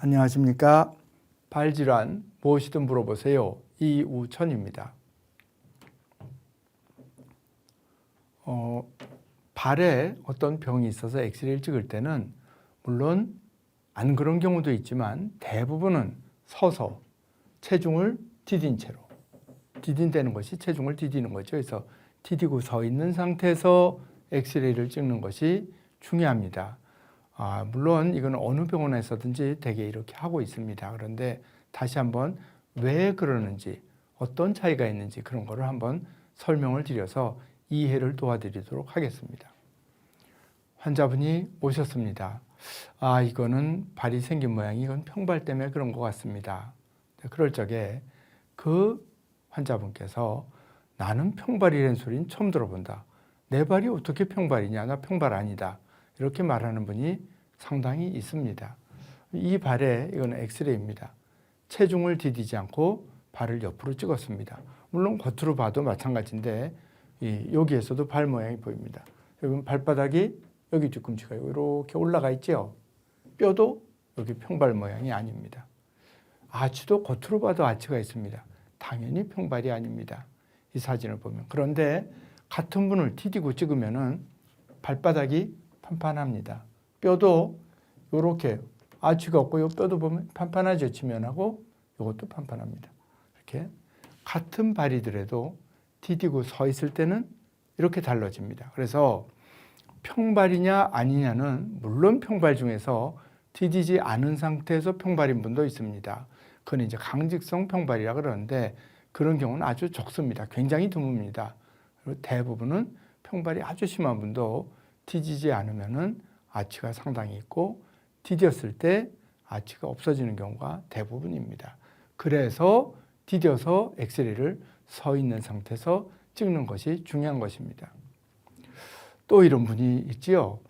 안녕하십니까. 발질환 무엇이든 물어보세요. 이우천입니다. 발에 어떤 병이 있어서 엑스레이를 찍을 때는 물론 안 그런 경우도 있지만 대부분은 서서 체중을 디딘 채로, 디딘다는 것이 체중을 디디는 거죠. 그래서 디디고 서 있는 상태에서 엑스레이를 찍는 것이 중요합니다. 물론 이건 어느 병원에서든지 대개 이렇게 하고 있습니다. 그런데 다시 한번 왜 그러는지, 어떤 차이가 있는지 그런 거를 한번 설명을 드려서 이해를 도와드리도록 하겠습니다. 환자분이 오셨습니다. 이거는 발이 생긴 모양이 이건 평발 때문에 그런 것 같습니다. 그럴 적에 그 환자분께서 나는 평발이라는 소리는 처음 들어본다. 내 발이 어떻게 평발이냐? 나 평발 아니다. 이렇게 말하는 분이 상당히 있습니다. 이 발에 이건 엑스레이입니다. 체중을 디디지 않고 발을 옆으로 찍었습니다. 물론 겉으로 봐도 마찬가지인데 여기에서도 발 모양이 보입니다. 여러분 발바닥이 여기 뒤꿈치가 이렇게 올라가 있죠. 뼈도 여기 평발 모양이 아닙니다. 아치도 겉으로 봐도 아치가 있습니다. 당연히 평발이 아닙니다. 이 사진을 보면. 그런데 같은 분을 디디고 찍으면은 발바닥이 판판합니다. 뼈도 이렇게 아치가 없고 이 뼈도 보면 판판하죠. 지면하고 이것도 판판합니다. 이렇게 같은 발이더라도 디디고 서 있을 때는 이렇게 달라집니다. 그래서 평발이냐 아니냐는 물론 평발 중에서 디디지 않은 상태에서 평발인 분도 있습니다. 그건 이제 강직성 평발이라 그러는데 그런 경우는 아주 적습니다. 굉장히 드뭅니다. 그리고 대부분은 평발이 아주 심한 분도 디디지 않으면은 아치가 상당히 있고 디뎠을 때 아치가 없어지는 경우가 대부분입니다. 그래서 디뎌서 엑스레이를 서 있는 상태에서 찍는 것이 중요한 것입니다. 또 이런 분이 있지요.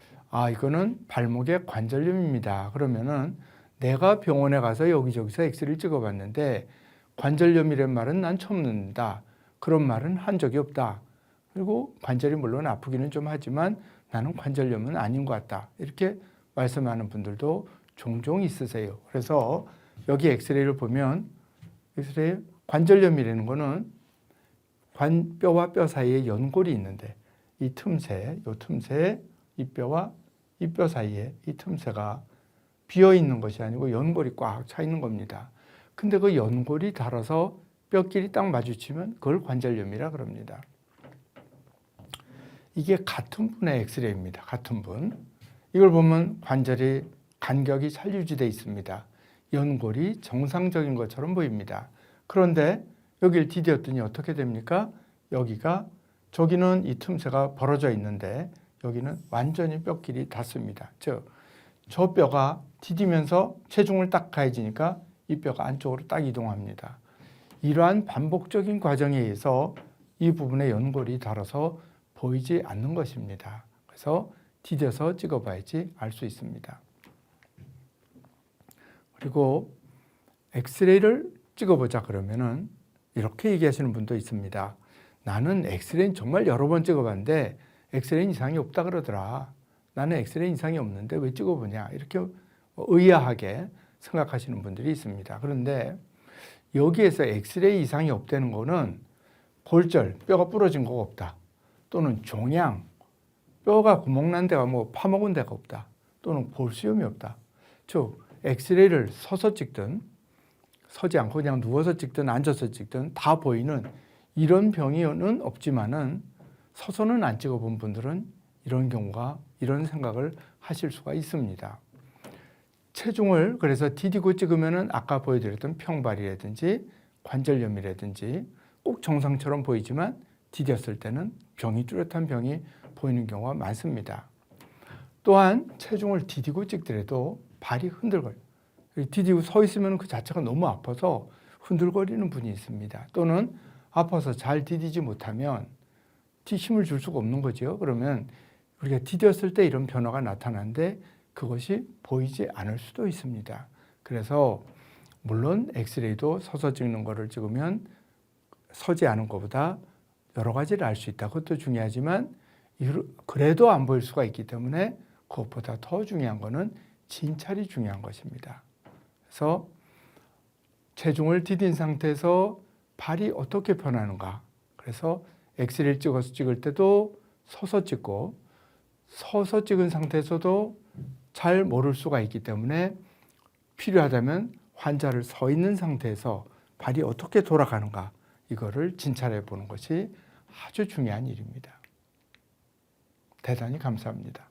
이거는 발목의 관절염입니다. 그러면은 내가 병원에 가서 여기저기서 엑스레이를 찍어봤는데 관절염이란 말은 난 처음 듣는다. 그런 말은 한 적이 없다. 그리고 관절이 물론 아프기는 좀 하지만 나는 관절염은 아닌 것 같다. 이렇게 말씀하는 분들도 종종 있으세요. 그래서 여기 엑스레이를 보면 엑스레이 관절염이라는 거는 뼈와 뼈 사이에 연골이 있는데 이 틈새에 이 뼈와 이 뼈 사이에 이 틈새가 비어 있는 것이 아니고 연골이 꽉 차 있는 겁니다. 근데 그 연골이 닳아서 뼈끼리 딱 마주치면 그걸 관절염이라 그럽니다. 이게 같은 분의 엑스레이입니다. 같은 분. 이걸 보면 관절이 간격이 잘 유지되어 있습니다. 연골이 정상적인 것처럼 보입니다. 그런데 여기를 디뎠더니 어떻게 됩니까? 저기는 이 틈새가 벌어져 있는데 여기는 완전히 뼈끼리 닿습니다. 저 뼈가 디디면서 체중을 딱 가해지니까 이 뼈가 안쪽으로 딱 이동합니다. 이러한 반복적인 과정에 의해서 이 부분에 연골이 닳아서 보이지 않는 것입니다. 그래서 디뎌서 찍어봐야지 알 수 있습니다. 그리고 엑스레이를 찍어보자 그러면은 이렇게 얘기하시는 분도 있습니다. 나는 엑스레이는 정말 여러 번 찍어봤는데 엑스레이는 이상이 없다 그러더라. 나는 엑스레이 이상이 없는데 왜 찍어보냐. 이렇게 의아하게 생각하시는 분들이 있습니다. 그런데 여기에서 엑스레이 이상이 없다는 거는 골절, 뼈가 부러진 거가 없다. 또는 종양, 뼈가 구멍난 데가 파먹은 데가 없다. 또는 볼수염이 없다. 즉 엑스레이를 서서 찍든 서지 않고 그냥 누워서 찍든 앉아서 찍든 다 보이는 이런 병이는 없지만은 서서는 안 찍어본 분들은 이런 생각을 하실 수가 있습니다. 체중을 그래서 디디고 찍으면은 아까 보여드렸던 평발이라든지 관절염이라든지 꼭 정상처럼 보이지만 디뎠을 때는 뚜렷한 병이 보이는 경우가 많습니다. 또한 체중을 디디고 찍더라도 발이 흔들거려요. 디디고 서 있으면 그 자체가 너무 아파서 흔들거리는 분이 있습니다. 또는 아파서 잘 디디지 못하면 힘을 줄 수가 없는 거죠. 그러면 우리가 디뎠을 때 이런 변화가 나타나는데 그것이 보이지 않을 수도 있습니다. 그래서 물론 엑스레이도 서서 찍는 거를 찍으면 서지 않은 것보다 여러 가지를 알 수 있다. 그것도 중요하지만 그래도 안 보일 수가 있기 때문에 그것보다 더 중요한 거는 진찰이 중요한 것입니다. 그래서 체중을 디딘 상태에서 발이 어떻게 변하는가. 그래서 엑스레이를 찍어서 찍을 때도 서서 찍고 서서 찍은 상태에서도 잘 모를 수가 있기 때문에 필요하다면 환자를 서 있는 상태에서 발이 어떻게 돌아가는가 이거를 진찰해 보는 것이 아주 중요한 일입니다. 대단히 감사합니다.